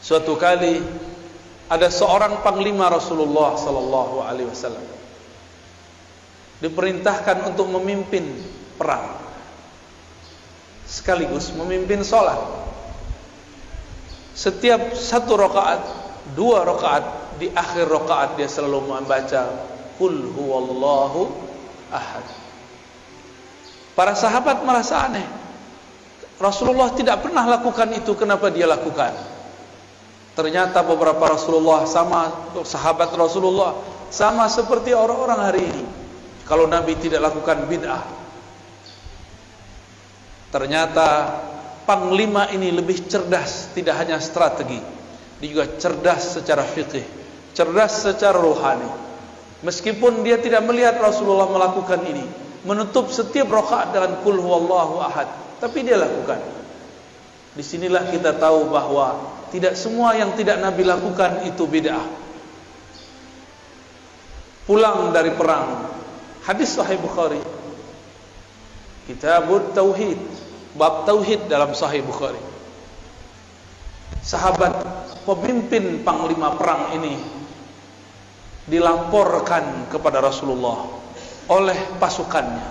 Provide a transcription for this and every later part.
Suatu kali ada seorang panglima Rasulullah sallallahu alaihi wasallam diperintahkan untuk memimpin perang sekaligus memimpin sholat. Setiap satu rakaat, dua rakaat, di akhir rakaat dia selalu membaca Qul huwallahu ahad. Para sahabat merasa aneh, Rasulullah tidak pernah lakukan itu, kenapa dia lakukan? Ternyata beberapa sahabat Rasulullah sama seperti orang-orang hari ini. Kalau Nabi tidak lakukan bid'ah. Ternyata panglima ini lebih cerdas, tidak hanya strategi, dia juga cerdas secara fikih, cerdas secara rohani. Meskipun dia tidak melihat Rasulullah melakukan ini, menutup setiap rakaat dengan Qul huwallahu ahad, tapi dia lakukan. Disinilah kita tahu bahwa tidak semua yang tidak Nabi lakukan itu bid'ah. Pulang dari perang, hadis Sahih Bukhari, Kitabut Tauhid, bab tauhid dalam Sahih Bukhari. Sahabat pemimpin panglima perang ini dilaporkan kepada Rasulullah oleh pasukannya,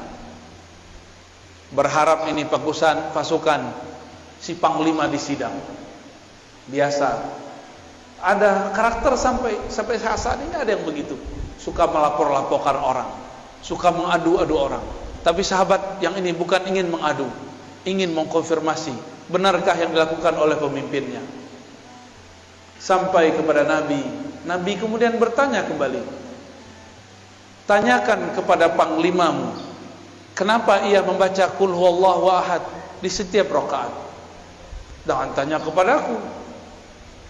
berharap ini pasukan si panglima disidang. Biasa ada karakter sampai saat ini ada yang begitu, suka melapor-laporkan orang, suka mengadu-adu orang. Tapi sahabat yang ini bukan ingin mengadu, ingin mengkonfirmasi benarkah yang dilakukan oleh pemimpinnya. Sampai kepada Nabi, Nabi kemudian bertanya kembali, tanyakan kepada panglimamu, kenapa ia membaca Qul huwallahu ahad di setiap rakaat. Jangan tanya kepadaku.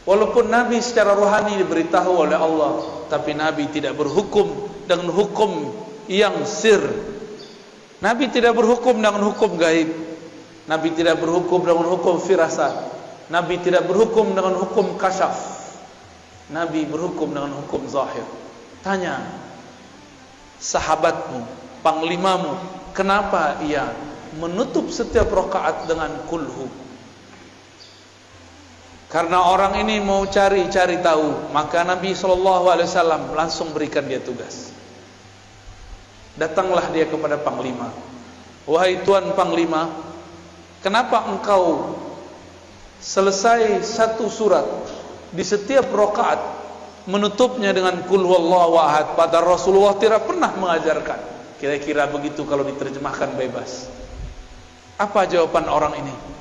Walaupun Nabi secara rohani diberitahu oleh Allah, tapi Nabi tidak berhukum dengan hukum yang sir. Nabi tidak berhukum dengan hukum gaib. Nabi tidak berhukum dengan hukum firasat. Nabi tidak berhukum dengan hukum kasyaf. Nabi berhukum dengan hukum zahir. Tanya sahabatmu, panglimamu, kenapa ia menutup setiap rakaat dengan kulhu? Karena orang ini mau cari tahu, maka Nabi SAW langsung berikan dia tugas. Datanglah dia kepada panglima. Wahai tuan panglima, kenapa engkau selesai satu surat di setiap rakaat menutupnya dengan Qul huwallahu ahad, padahal Rasulullah tidak pernah mengajarkan? Kira-kira begitu kalau diterjemahkan bebas. Apa jawaban orang ini?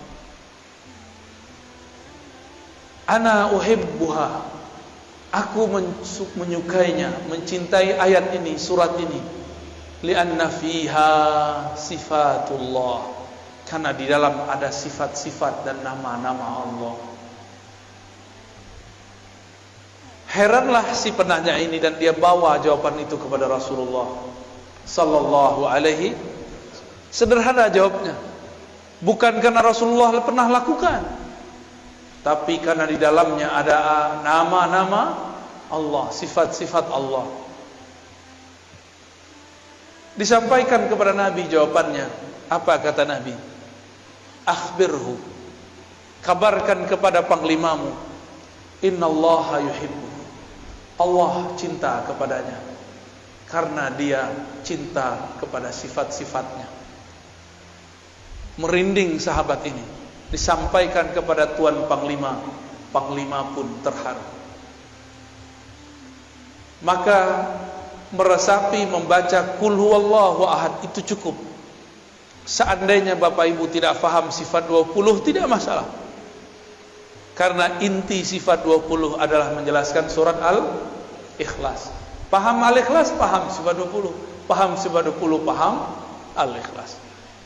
Ana uhibbuha, aku menyukainya, mencintai ayat ini, surat ini. Lianna fiha sifatullah, karena di dalam ada sifat-sifat dan nama-nama Allah. Heranlah si penanya ini, dan dia bawa jawaban itu kepada Rasulullah sallallahu alaihi. Sederhana jawabnya, bukan karena Rasulullah pernah lakukan, tapi karena di dalamnya ada nama-nama Allah, sifat-sifat Allah. Disampaikan kepada Nabi jawabannya. Apa kata Nabi? Akhbirhu, kabarkan kepada panglimamu, innallaha yuhibbu, Allah cinta kepadanya, karena dia cinta kepada sifat-sifatnya. Merinding sahabat ini. Disampaikan kepada tuan panglima, panglima pun terharu. Maka meresapi membaca Qul huwallahu ahad itu cukup. Seandainya Bapak Ibu tidak faham sifat 20, tidak masalah. Karena inti sifat 20 adalah menjelaskan surat Al-Ikhlas. Paham Al-Ikhlas, paham sifat 20. Paham sifat 20, paham Al-Ikhlas.